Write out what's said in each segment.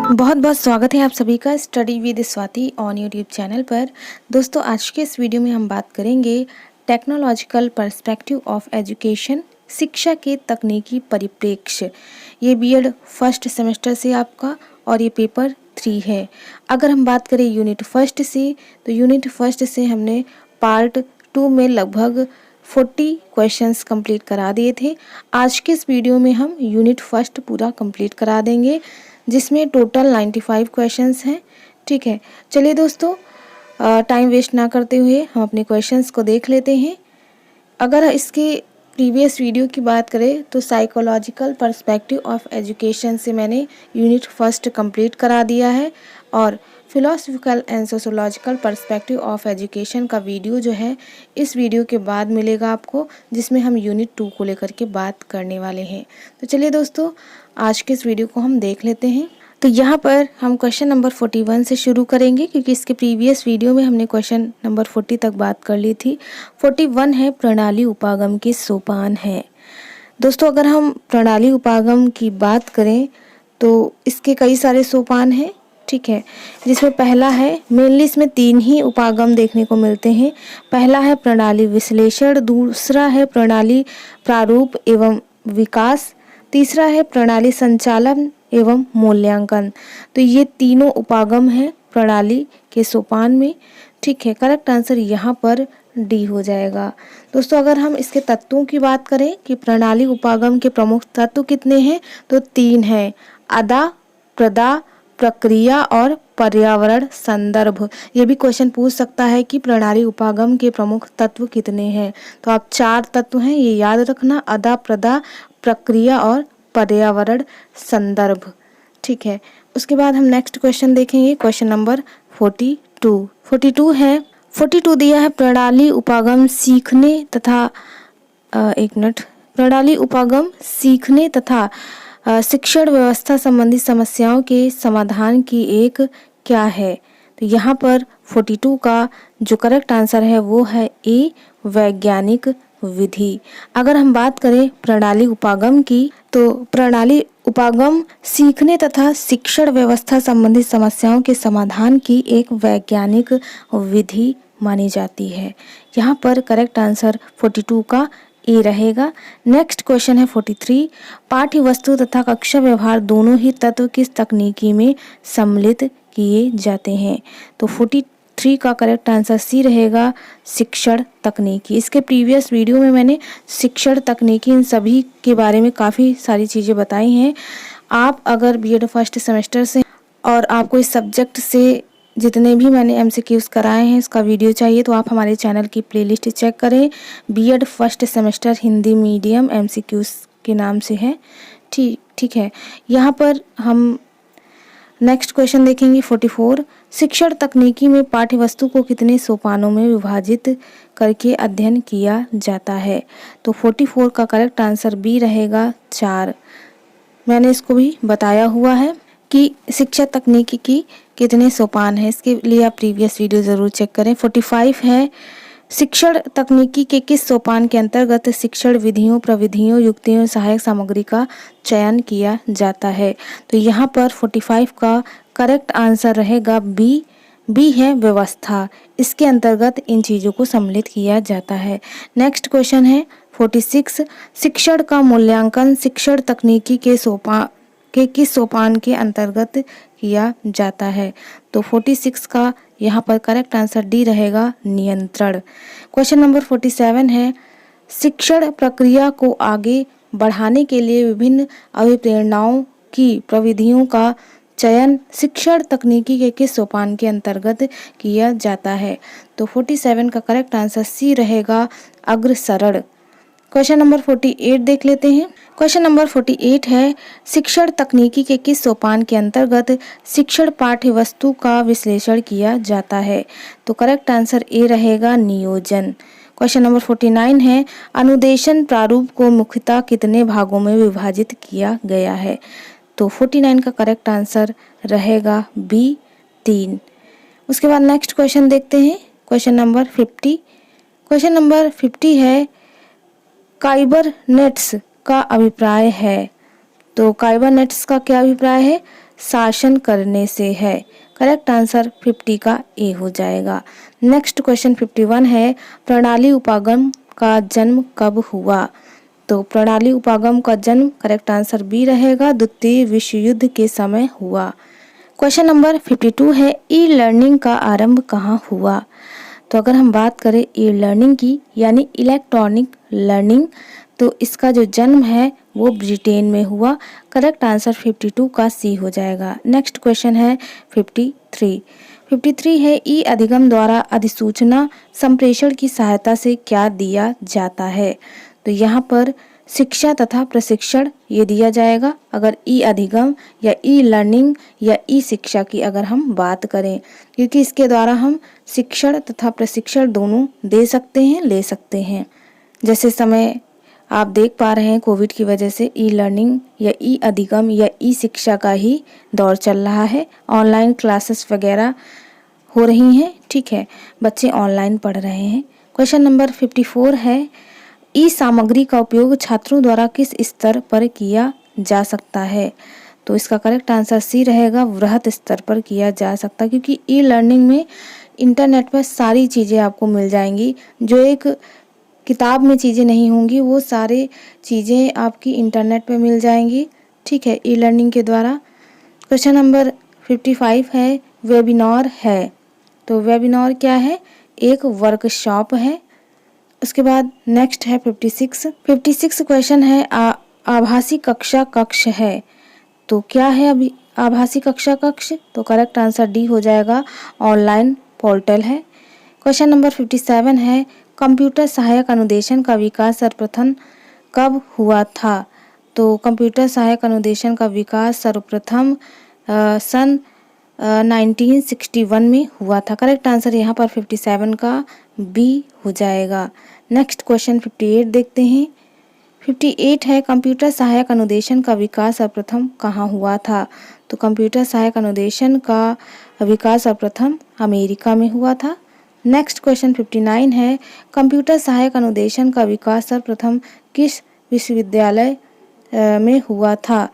बहुत बहुत स्वागत है आप सभी का study with Swati on YouTube channel पर। दोस्तों, आज के इस वीडियो में हम बात करेंगे टेक्नोलॉजिकल पर्सपेक्टिव ऑफ एजुकेशन, शिक्षा के तकनीकी परिप्रेक्ष्य। ये बीएड फर्स्ट सेमेस्टर से आपका और ये पेपर 3 है। अगर हम बात करें यूनिट फर्स्ट से, तो यूनिट फर्स्ट से हमने पार्ट 2 में लगभग 40 क्वेश्चंस कंप्लीट करा दिए थे। आज के इस वीडियो में हम यूनिट फर्स्ट पूरा कंप्लीट करा देंगे, जिसमें टोटल 95 क्वेश्चंस हैं। ठीक है, चलिए दोस्तों, टाइम वेस्ट ना करते हुए हम अपने क्वेश्चंस को देख लेते हैं। अगर इसके प्रीवियस वीडियो की बात करें तो साइकोलॉजिकल पर्सपेक्टिव ऑफ एजुकेशन से मैंने यूनिट फर्स्ट कंप्लीट करा दिया है, और philosophical and sociological perspective of education का वीडियो जो है इस वीडियो के बाद मिलेगा आपको, जिसमें हम यूनिट 2 को लेकर के बात करने वाले हैं। तो चलिए दोस्तों, आज के इस वीडियो को हम देख लेते हैं। तो यहाँ पर हम क्वेश्चन नंबर 41 से शुरू करेंगे, क्योंकि इसके प्रीवियस वीडियो में हमने क्वेश्चन नंबर 40 तक बात कर ली थी। 41 है प्रणाली उपागम के सोपान है। दोस्तों, अगर हम प्रणाली उपागम की बात करें तो इसके कई सारे सोपान हैं। ठीक है, जिसमें पहला है, मेनली इसमें 3 ही उपागम देखने को मिलते हैं। पहला है प्रणाली विश्लेषण, दूसरा है प्रणाली प्रारूप एवं विकास, तीसरा है प्रणाली संचालन एवं मूल्यांकन। तो ये तीनों उपागम हैं प्रणाली के सोपान में। ठीक है, करेक्ट आंसर यहाँ पर डी हो जाएगा। दोस्तों, अगर हम इसके तत्वों की बात करें कि प्रणाली उपागम के प्रमुख तत्व कितने हैं, तो 3 हैं, अदा, प्रदा, प्रक्रिया और पर्यावरण संदर्भ। ये भी क्वेश्चन पूछ सकता है कि प्रणाली उपागम के प्रमुख तत्व कितने हैं। तो आप 4 तत्व हैं, ये याद रखना, अदा, प्रदा, प्रक्रिया और पर्यावरण संदर्भ। ठीक है, उसके बाद हम नेक्स्ट क्वेश्चन देखेंगे, क्वेश्चन नंबर 42 है। 42 दिया है, प्रणाली उपागम सीखने तथा प्रणाली उपागम सीखने तथा शिक्षण व्यवस्था संबंधी समस्याओं के समाधान की एक क्या है। तो यहाँ पर 42 का जो करेक्ट आंसर है वो है ए, वैज्ञानिक विधि। अगर हम बात करें प्रणाली उपागम की, तो प्रणाली उपागम सीखने तथा शिक्षण व्यवस्था संबंधी समस्याओं के समाधान की एक वैज्ञानिक विधि मानी जाती है। यहाँ पर करेक्ट आंसर 42 का ए रहेगा। नेक्स्ट क्वेश्चन है 43, पाठ्य वस्तु तथा कक्षा व्यवहार दोनों ही तत्व किस तकनीकी में सम्मिलित किए जाते हैं। तो 43 का करेक्ट आंसर सी रहेगा, शिक्षण तकनीकी। इसके प्रीवियस वीडियो में मैंने शिक्षण तकनीकी इन सभी के बारे में काफ़ी सारी चीज़ें बताई हैं। आप अगर बीएड फर्स्ट सेमेस्टर से और आपको इस सब्जेक्ट से जितने भी मैंने एमसीक्यूज कराए हैं इसका वीडियो चाहिए, तो आप हमारे चैनल की प्लेलिस्ट चेक करें। BEd first semester Hindi medium MCQs के नाम से है। ठीक है, यहाँ पर हम नेक्स्ट क्वेश्चन देखेंगे 44, शिक्षण तकनीकी में पाठ्य वस्तु को कितने सोपानों में विभाजित करके अध्ययन किया जाता है। तो 44 का करेक्ट आंसर बी रहेगा, 4। मैंने इसको भी बताया हुआ है कि शिक्षा तकनीकी की कितने सोपान है, इसके लिए आप प्रीवियस वीडियो ज़रूर चेक करें। 45 है, शिक्षण तकनीकी के किस सोपान के अंतर्गत शिक्षण विधियों, प्रविधियों, युक्तियों, सहायक सामग्री का चयन किया जाता है। तो यहाँ पर 45 का करेक्ट आंसर रहेगा बी है व्यवस्था। इसके अंतर्गत इन चीज़ों को सम्मिलित किया जाता है। नेक्स्ट क्वेश्चन है 46, शिक्षण का मूल्यांकन शिक्षण तकनीकी के किस सोपान के अंतर्गत किया जाता है। तो 46 का यहाँ पर करेक्ट आंसर डी रहेगा, नियंत्रण। क्वेश्चन नंबर 47 है, शिक्षण प्रक्रिया को आगे बढ़ाने के लिए विभिन्न अभिप्रेरणाओं की प्रविधियों का चयन शिक्षण तकनीकी के किस सोपान के अंतर्गत किया जाता है। तो 47 का करेक्ट आंसर सी रहेगा, अग्रसरण। क्वेश्चन नंबर 48 देख लेते हैं। क्वेश्चन नंबर 48 है, शिक्षण तकनीकी के किस सोपान के अंतर्गत शिक्षण पाठ्य वस्तु का विश्लेषण किया जाता है। तो करेक्ट आंसर ए रहेगा, नियोजन। क्वेश्चन नंबर 49 है, अनुदेशन प्रारूप को मुख्यतः कितने भागों में विभाजित किया गया है। तो 49 का करेक्ट आंसर रहेगा बी, 3। उसके बाद नेक्स्ट क्वेश्चन देखते हैं, क्वेश्चन नंबर 50। क्वेश्चन नंबर 50 है, काइबरनेट्स का अभिप्राय है। तो काइबरनेट्स का क्या अभिप्राय है, शासन करने से है। करेक्ट आंसर 50 का ए हो जाएगा। नेक्स्ट क्वेश्चन 51 है, प्रणाली उपागम का जन्म कब हुआ? तो प्रणाली उपागम का जन्म करेक्ट आंसर बी रहेगा, द्वितीय विश्व युद्ध के समय हुआ। क्वेश्चन नंबर 52 है, ई लर्निंग का आरंभ कहाँ हुआ? तो अगर हम बात करें ई लर्निंग की यानी इलेक्ट्रॉनिक लर्निंग, तो इसका जो जन्म है वो ब्रिटेन में हुआ। करेक्ट आंसर 52 का सी हो जाएगा। नेक्स्ट क्वेश्चन है 53 है, ई अधिगम द्वारा अधिसूचना संप्रेषण की सहायता से क्या दिया जाता है? तो यहाँ पर शिक्षा तथा प्रशिक्षण ये दिया जाएगा। अगर ई अधिगम या ई लर्निंग या ई शिक्षा की अगर हम बात करें, क्योंकि इसके द्वारा हम शिक्षण तथा प्रशिक्षण दोनों दे सकते हैं, ले सकते हैं। जैसे समय आप देख पा रहे हैं, कोविड की वजह से ई लर्निंग या ई अधिगम या ई शिक्षा का ही दौर चल रहा है। ऑनलाइन क्लासेस वगैरह हो रही हैं, ठीक है, बच्चे ऑनलाइन पढ़ रहे हैं। क्वेश्चन नंबर 54 है, ई सामग्री का उपयोग छात्रों द्वारा किस स्तर पर किया जा सकता है? तो इसका करेक्ट आंसर सी रहेगा, वृहत स्तर पर किया जा सकता है, क्योंकि ई लर्निंग में इंटरनेट पर सारी चीज़ें आपको मिल जाएंगी। जो एक किताब में चीज़ें नहीं होंगी वो सारी चीज़ें आपकी इंटरनेट पे मिल जाएंगी, ठीक है, ई लर्निंग के द्वारा। क्वेश्चन नंबर 55 है, वेबिनार है। तो वेबिनार क्या है? एक वर्कशॉप है। उसके बाद नेक्स्ट है 56 क्वेश्चन है, आभासी कक्षा कक्ष है। तो क्या है अभी आभासी कक्षा कक्ष? तो करेक्ट आंसर डी हो जाएगा, ऑनलाइन पोर्टल है। क्वेश्चन नंबर 57 है, कंप्यूटर सहायक अनुदेशन का विकास सर्वप्रथम कब हुआ था? तो कंप्यूटर सहायक अनुदेशन का विकास सर्वप्रथम सन 1961 में हुआ था। करेक्ट आंसर यहाँ पर 57 का बी हो जाएगा। नेक्स्ट क्वेश्चन 58 देखते हैं। 58 है, कंप्यूटर सहायक अनुदेशन का विकास सर्वप्रथम कहाँ हुआ था? तो कंप्यूटर सहायक अनुदेशन का विकास सर्वप्रथम अमेरिका में हुआ था। नेक्स्ट क्वेश्चन 59 है, कंप्यूटर सहायक अनुदेशन का विकास सर्वप्रथम किस विश्वविद्यालय में हुआ था?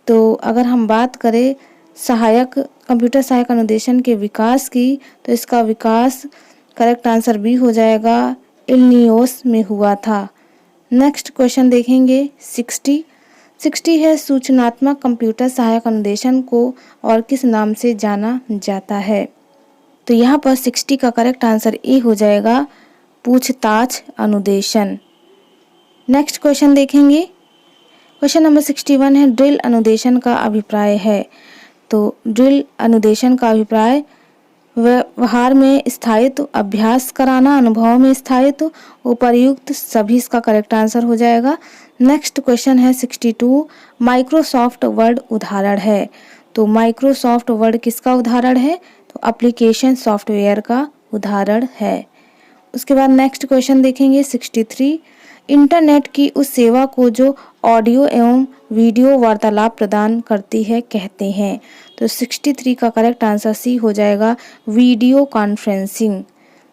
तो अगर हम बात करें कंप्यूटर सहायक अनुदेशन के विकास की, तो इसका विकास करेक्ट आंसर बी हो जाएगा, इलिनोइस में हुआ था। नेक्स्ट क्वेश्चन देखेंगे 60 है, सूचनात्मक कंप्यूटर सहायक अनुदेशन को और किस नाम से जाना जाता है? तो यहाँ पर 60 का करेक्ट आंसर ए हो जाएगा, पूछताछ अनुदेशन। नेक्स्ट क्वेश्चन देखेंगे, क्वेश्चन नंबर 61 है, ड्रिल अनुदेशन का अभिप्राय है। तो ड्रिल अनुदेशन का अभिप्राय व्यवहार में स्थायित्व, अभ्यास कराना, अनुभव में स्थायित्व, उपर्युक्त सभी इसका करेक्ट आंसर हो जाएगा। नेक्स्ट क्वेश्चन है 62, माइक्रोसॉफ्ट वर्ड उदाहरण है। तो माइक्रोसॉफ्ट वर्ड किसका उदाहरण है? तो एप्लीकेशन सॉफ्टवेयर का उदाहरण है। उसके बाद नेक्स्ट क्वेश्चन देखेंगे 63, इंटरनेट की उस सेवा को जो ऑडियो एवं वीडियो वार्तालाप प्रदान करती है कहते हैं। तो 63 का करेक्ट आंसर सी हो जाएगा, वीडियो कॉन्फ्रेंसिंग।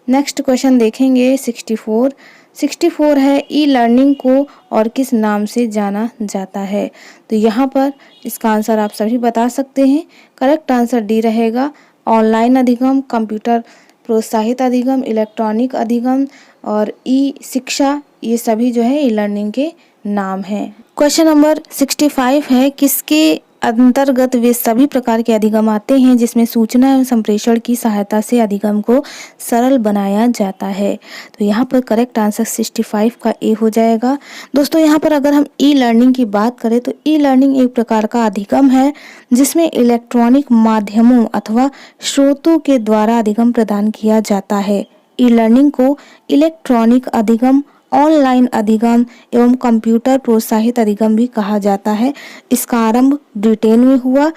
नेक्स्ट क्वेश्चन देखेंगे 64 है, ई लर्निंग को और किस नाम से जाना जाता है? तो यहाँ पर इसका आंसर आप सभी बता सकते हैं। करेक्ट आंसर डी रहेगा, ऑनलाइन अधिगम, कंप्यूटर प्रोत्साहित अधिगम, इलेक्ट्रॉनिक अधिगम और ई शिक्षा, ये सभी जो है ई लर्निंग के नाम हैं। क्वेश्चन नंबर 65 है, किसके अंतर्गत वे सभी प्रकार के अधिगम आते हैं जिसमें सूचना एवं संप्रेषण की सहायता से अधिगम को सरल बनाया जाता है? तो यहाँ पर करेक्ट आंसर 65 का ए हो जाएगा। दोस्तों यहाँ पर अगर हम ई लर्निंग की बात करें तो ई लर्निंग एक प्रकार का अधिगम है जिसमें इलेक्ट्रॉनिक माध्यमों अथवा स्रोतों के द्वारा अधिगम प्रदान किया जाता है। ई लर्निंग को इलेक्ट्रॉनिक अधिगम, ऑनलाइन अधिगम एवं कंप्यूटर प्रोत्साहित अधिगम भी कहा जाता है। इसका आरंभ ब्रिटेन में हुआ।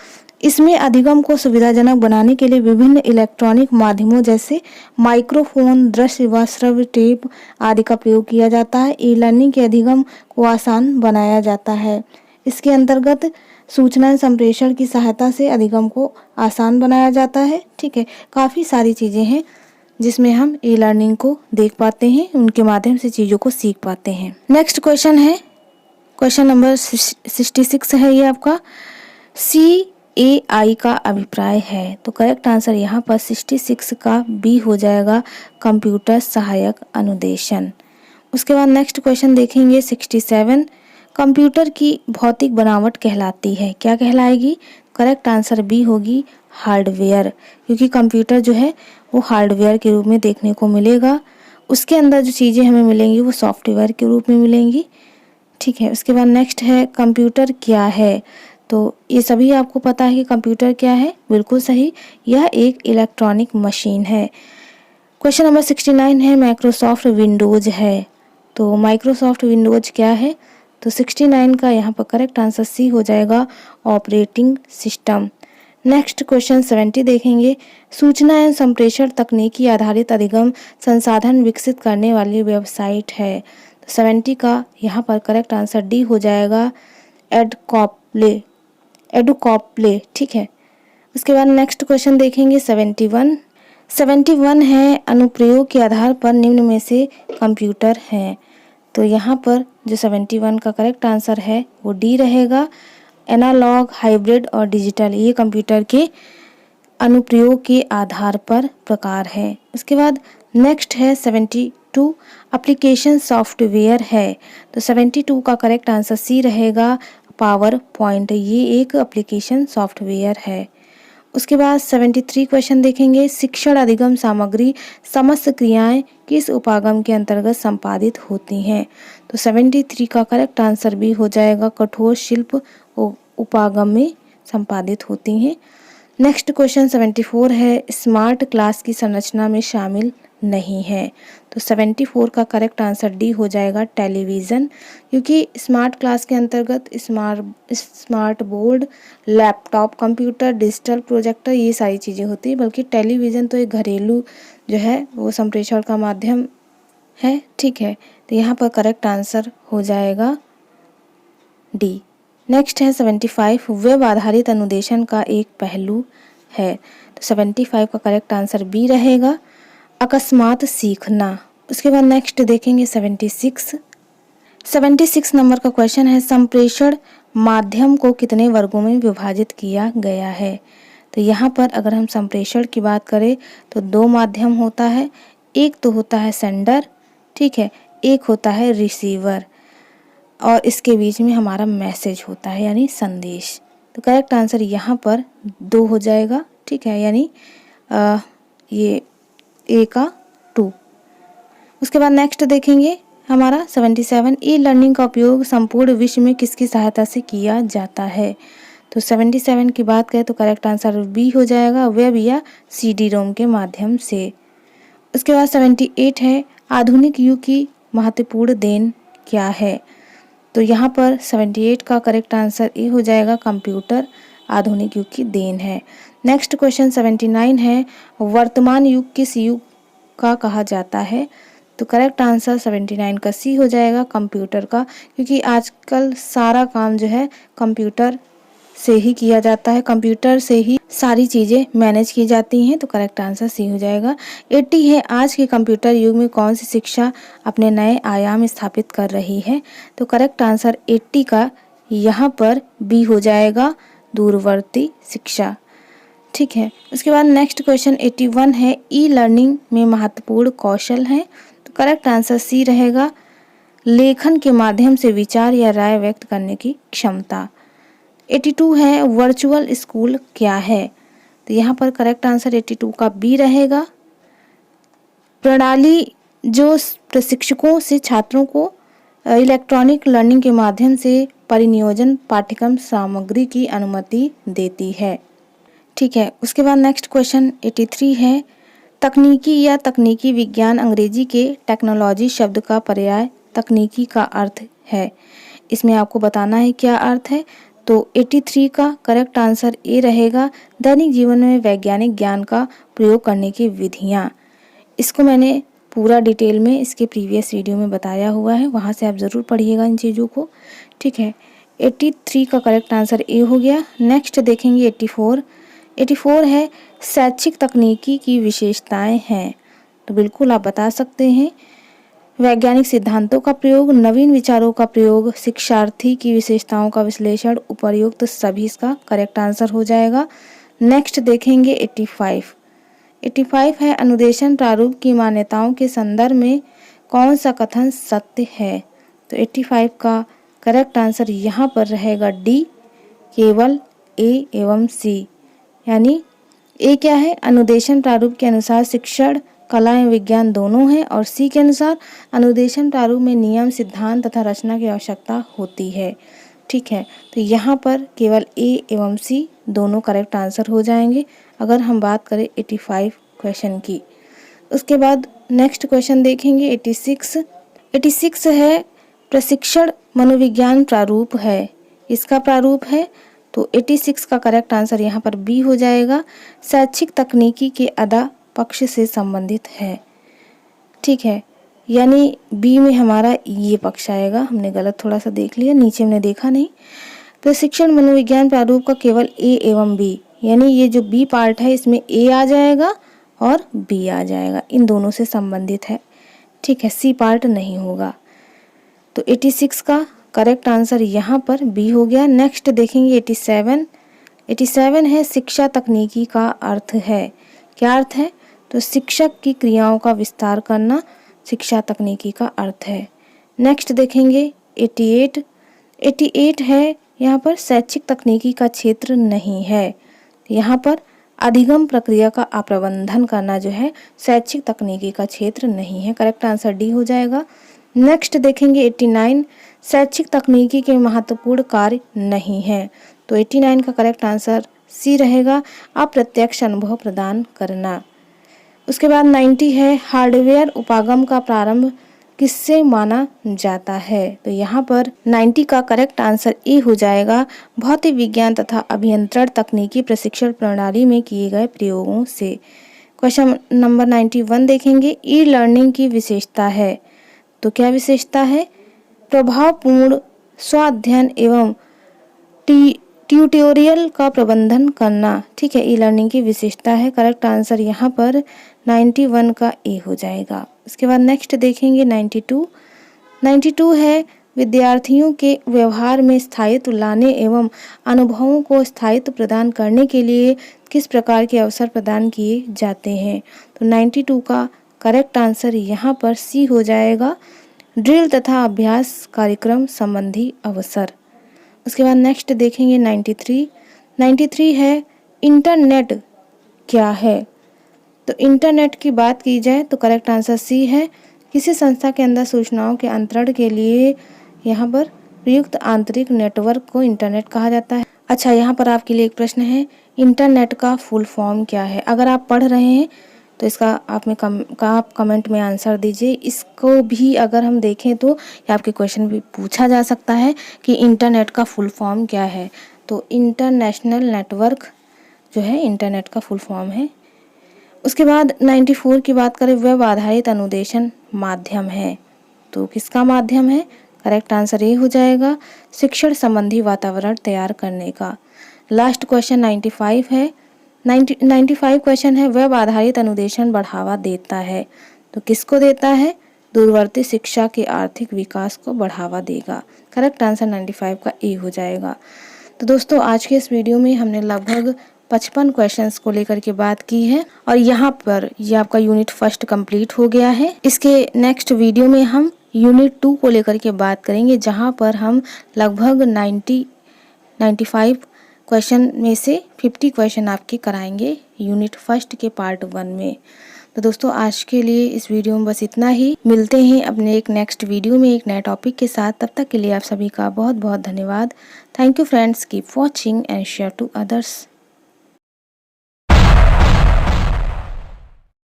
इसमें अधिगम को सुविधाजनक बनाने के लिए विभिन्न इलेक्ट्रॉनिक माध्यमों जैसे माइक्रोफोन, दृश्य व श्रव्य टेप आदि का प्रयोग किया जाता है। ई लर्निंग के अधिगम को आसान बनाया जाता है। इसके अंतर्गत सूचना संप्रेषण की सहायता से अधिगम को आसान बनाया जाता है। ठीक है, काफ़ी सारी चीज़ें हैं जिसमें हम ई लर्निंग को देख पाते हैं, उनके माध्यम से चीज़ों को सीख पाते हैं। नेक्स्ट क्वेश्चन है, क्वेश्चन नंबर 66 है ये आपका। सी AI का अभिप्राय है। तो करेक्ट आंसर यहाँ पर 66 का बी हो जाएगा, कंप्यूटर सहायक अनुदेशन। उसके बाद नेक्स्ट क्वेश्चन देखेंगे 67, कंप्यूटर की भौतिक बनावट कहलाती है, क्या कहलाएगी? करेक्ट आंसर बी होगी, हार्डवेयर, क्योंकि कंप्यूटर जो है वो हार्डवेयर के रूप में देखने को मिलेगा। उसके अंदर जो चीज़ें हमें मिलेंगी वो सॉफ्टवेयर के रूप में मिलेंगी। ठीक है, उसके बाद नेक्स्ट है कंप्यूटर क्या है? तो ये सभी आपको पता है कि कंप्यूटर क्या है, बिल्कुल सही, यह एक इलेक्ट्रॉनिक मशीन है। क्वेश्चन नंबर 69 है माइक्रोसॉफ्ट विंडोज है, तो माइक्रोसॉफ्ट विंडोज क्या है? तो 69 का यहाँ पर करेक्ट आंसर सी हो जाएगा, ऑपरेटिंग सिस्टम। नेक्स्ट क्वेश्चन 70 देखेंगे, सूचना एवं संप्रेषण तकनीकी आधारित अधिगम संसाधन विकसित करने वाली वेबसाइट है। तो 70 का यहाँ पर करेक्ट आंसर डी हो जाएगा, एडुकॉप्ले। ठीक है, उसके बाद नेक्स्ट क्वेश्चन देखेंगे 71 है अनुप्रयोग के आधार पर निम्न में से कंप्यूटर हैं। तो यहाँ पर जो 71 का करेक्ट आंसर है वो डी रहेगा, एनालॉग, हाइब्रिड और डिजिटल, ये कंप्यूटर के अनुप्रयोग के आधार पर प्रकार है। उसके बाद नेक्स्ट है 72 एप्लीकेशन सॉफ्टवेयर है। तो 72 का करेक्ट आंसर सी रहेगा, पावर पॉइंट, ये एक एप्लीकेशन सॉफ्टवेयर है। उसके बाद 73 क्वेश्चन देखेंगे, शिक्षण अधिगम सामग्री समस्त क्रियाएं किस उपागम के अंतर्गत संपादित होती हैं? तो 73 का करेक्ट आंसर भी हो जाएगा, कठोर शिल्प उपागम में संपादित होती हैं। नेक्स्ट क्वेश्चन 74 है स्मार्ट क्लास की संरचना में शामिल नहीं है। तो 74 का करेक्ट आंसर डी हो जाएगा, टेलीविज़न, क्योंकि स्मार्ट क्लास के अंतर्गत smart board, laptop, computer, digital projector, ये सारी चीज़ें होती है, बल्कि टेलीविज़न तो एक घरेलू जो है वो संप्रेषण का माध्यम है। ठीक है, तो यहाँ पर करेक्ट आंसर हो जाएगा डी। नेक्स्ट है 75 वेब आधारित अनुदेशन का एक पहलू है। तो 75 का करेक्ट आंसर बी रहेगा, अकस्मात सीखना। उसके बाद नेक्स्ट देखेंगे 76 नंबर का क्वेश्चन है संप्रेषण माध्यम को कितने वर्गों में विभाजित किया गया है? तो यहाँ पर अगर हम संप्रेषण की बात करें तो दो माध्यम होता है, एक तो होता है सेंडर, ठीक है, एक होता है रिसीवर, और इसके बीच में हमारा मैसेज होता है यानी संदेश। तो करेक्ट आंसर यहाँ पर 2 हो जाएगा। ठीक है, यानी ये ए का 2। उसके बाद नेक्स्ट देखेंगे हमारा 77 ई लर्निंग का उपयोग संपूर्ण विश्व में किसकी सहायता से किया जाता है? तो 77 की बात करें तो करेक्ट आंसर बी हो जाएगा, वेब या CD-ROM के माध्यम से। उसके बाद 78 है आधुनिक युग की महत्वपूर्ण देन क्या है? तो यहाँ पर 78 का करेक्ट आंसर ए हो जाएगा, कंप्यूटर आधुनिक युग की देन है। नेक्स्ट क्वेश्चन 79 है वर्तमान युग किस युग का कहा जाता है? तो करेक्ट आंसर 79 का सी हो जाएगा, कंप्यूटर का, क्योंकि आजकल सारा काम जो है कंप्यूटर से ही किया जाता है, कंप्यूटर से ही सारी चीज़ें मैनेज की जाती हैं। तो करेक्ट आंसर सी हो जाएगा। 80 है आज के कंप्यूटर युग में कौन सी शिक्षा अपने नए आयाम स्थापित कर रही है? तो करेक्ट आंसर 80 का यहाँ पर बी हो जाएगा, दूरवर्ती शिक्षा। ठीक है, उसके बाद नेक्स्ट क्वेश्चन 81 है ई लर्निंग में महत्वपूर्ण कौशल है। तो करेक्ट आंसर सी रहेगा, लेखन के माध्यम से विचार या राय व्यक्त करने की क्षमता। 82 है वर्चुअल स्कूल क्या है? तो यहाँ पर करेक्ट आंसर 82 का बी रहेगा, प्रणाली जो प्रशिक्षकों से छात्रों को इलेक्ट्रॉनिक लर्निंग के माध्यम से परिनियोजन पाठ्यक्रम सामग्री की अनुमति देती है। ठीक है, उसके बाद नेक्स्ट क्वेश्चन 83 है तकनीकी या तकनीकी विज्ञान अंग्रेजी के टेक्नोलॉजी शब्द का पर्याय तकनीकी का अर्थ है। इसमें आपको बताना है क्या अर्थ है। तो 83 का करेक्ट आंसर ए रहेगा, दैनिक जीवन में वैज्ञानिक ज्ञान का प्रयोग करने की विधियाँ। इसको मैंने पूरा डिटेल में इसके प्रीवियस वीडियो में बताया हुआ है, वहाँ से आप ज़रूर पढ़िएगा इन चीज़ों को। ठीक है, 83 का करेक्ट आंसर ए हो गया। नेक्स्ट देखेंगे 84 है शैक्षिक तकनीकी की विशेषताएं हैं। तो बिल्कुल आप बता सकते हैं, वैज्ञानिक सिद्धांतों का प्रयोग, नवीन विचारों का प्रयोग, शिक्षार्थी की विशेषताओं का विश्लेषण, उपर्युक्त सभी इसका करेक्ट आंसर हो जाएगा। नेक्स्ट देखेंगे 85 है अनुदेशन प्रारूप की मान्यताओं के संदर्भ में कौन सा कथन सत्य है। तो 85 का करेक्ट आंसर यहाँ पर रहेगा डी, केवल ए एवं सी। यानी ए क्या है, अनुदेशन प्रारूप के अनुसार शिक्षण कला एवं विज्ञान दोनों है, और सी के अनुसार अनुदेशन प्रारूप में नियम, सिद्धांत तथा रचना की आवश्यकता होती है। ठीक है, तो यहाँ पर केवल ए एवं सी दोनों करेक्ट आंसर हो जाएंगे अगर हम बात करें 85 क्वेश्चन की। उसके बाद नेक्स्ट क्वेश्चन देखेंगे 86 है प्रशिक्षण मनोविज्ञान प्रारूप है, इसका प्रारूप है। तो 86 का करेक्ट आंसर यहाँ पर बी हो जाएगा, शैक्षिक तकनीकी के अदा पक्ष से संबंधित है। ठीक है, यानी बी में हमारा ये पक्ष आएगा। हमने गलत थोड़ा सा देख लिया, नीचे हमने देखा नहीं। प्रशिक्षण मनोविज्ञान प्रारूप का केवल ए एवं बी, यानी ये जो बी पार्ट है इसमें ए आ जाएगा और बी आ जाएगा, इन दोनों से संबंधित है। ठीक है, सी पार्ट नहीं होगा। तो 86 का करेक्ट आंसर यहाँ पर बी हो गया। नेक्स्ट देखेंगे 87 है शिक्षा तकनीकी का अर्थ है। क्या अर्थ है, तो शिक्षक की क्रियाओं का विस्तार करना शिक्षा तकनीकी का अर्थ है। नेक्स्ट देखेंगे 88 है यहाँ पर शैक्षिक तकनीकी का क्षेत्र नहीं है। यहाँ पर अधिगम प्रक्रिया का अप्रबंधन करना जो है शैक्षिक तकनीकी का क्षेत्र नहीं है, करेक्ट आंसर डी हो जाएगा। नेक्स्ट देखेंगे 89 शैक्षिक तकनीकी के महत्वपूर्ण कार्य नहीं है। तो 89 का करेक्ट आंसर सी रहेगा, अप्रत्यक्ष अनुभव प्रदान करना। उसके बाद 90 है हार्डवेयर उपागम का प्रारंभ किससे माना जाता है। तो यहाँ पर 90 का करेक्ट आंसर ए हो जाएगा, भौतिक विज्ञान तथा अभियंत्रण तकनीकी प्रशिक्षण प्रणाली में किए गए प्रयोगों से। क्वेश्चन नंबर 91 देखेंगे, ई लर्निंग की विशेषता है। तो क्या विशेषता है, प्रभावपूर्ण स्वाध्ययन एवं ट्यूटोरियल का प्रबंधन करना। ठीक है, ई लर्निंग की विशेषता है, करेक्ट आंसर यहाँ पर 91 का ए हो जाएगा। इसके बाद नेक्स्ट देखेंगे 92 है विद्यार्थियों के व्यवहार में स्थायित्व लाने एवं अनुभवों को स्थायित्व प्रदान करने के लिए किस प्रकार के अवसर प्रदान किए जाते हैं। तो 92 का करेक्ट आंसर यहाँ पर सी हो जाएगा, ड्रिल तथा अभ्यास कार्यक्रम संबंधी अवसर। उसके बाद नेक्स्ट देखेंगे 93 है इंटरनेट क्या है। तो इंटरनेट की बात की जाए तो करेक्ट आंसर सी है, किसी संस्था के अंदर सूचनाओं के अंतरण के लिए यहाँ पर प्रयुक्त आंतरिक नेटवर्क को इंटरनेट कहा जाता है। अच्छा, यहाँ पर आपके लिए एक प्रश्न है, इंटरनेट का फुल फॉर्म क्या है। अगर आप पढ़ रहे हैं तो इसका आप कमेंट में आंसर दीजिए। इसको भी अगर हम देखें तो आपके क्वेश्चन भी पूछा जा सकता है कि इंटरनेट का फुल फॉर्म क्या है। तो इंटरनेशनल नेटवर्क जो है इंटरनेट का फुल फॉर्म है। उसके बाद 94 की बात करें, वेब आधारित अनुदेशन माध्यम है। तो किसका माध्यम है, करेक्ट आंसर ये हो जाएगा, शिक्षण संबंधी वातावरण तैयार करने का। लास्ट क्वेश्चन 95 है। 95 क्वेश्चन है, वेब आधारित अनुदेशन बढ़ावा देता है। तो किसको देता है, दूरवर्ती शिक्षा के आर्थिक विकास को बढ़ावा देगा। करेक्ट आंसर 95 का ए हो जाएगा। तो दोस्तों आज के इस वीडियो में हमने लगभग 55 क्वेश्चंस को लेकर के बात की है और यहाँ पर ये आपका यूनिट फर्स्ट कंप्लीट हो गया है। इसके नेक्स्ट वीडियो में हम यूनिट 2 को लेकर के बात करेंगे, जहाँ पर हम लगभग 95 क्वेश्चन में से 50 क्वेश्चन आपके कराएंगे यूनिट फर्स्ट के पार्ट 1 में। तो दोस्तों आज के लिए इस वीडियो में बस इतना ही। मिलते हैं अपने एक नेक्स्ट वीडियो में एक नए टॉपिक के साथ। तब तक के लिए आप सभी का बहुत बहुत धन्यवाद। Thank you friends, keep watching and share to others.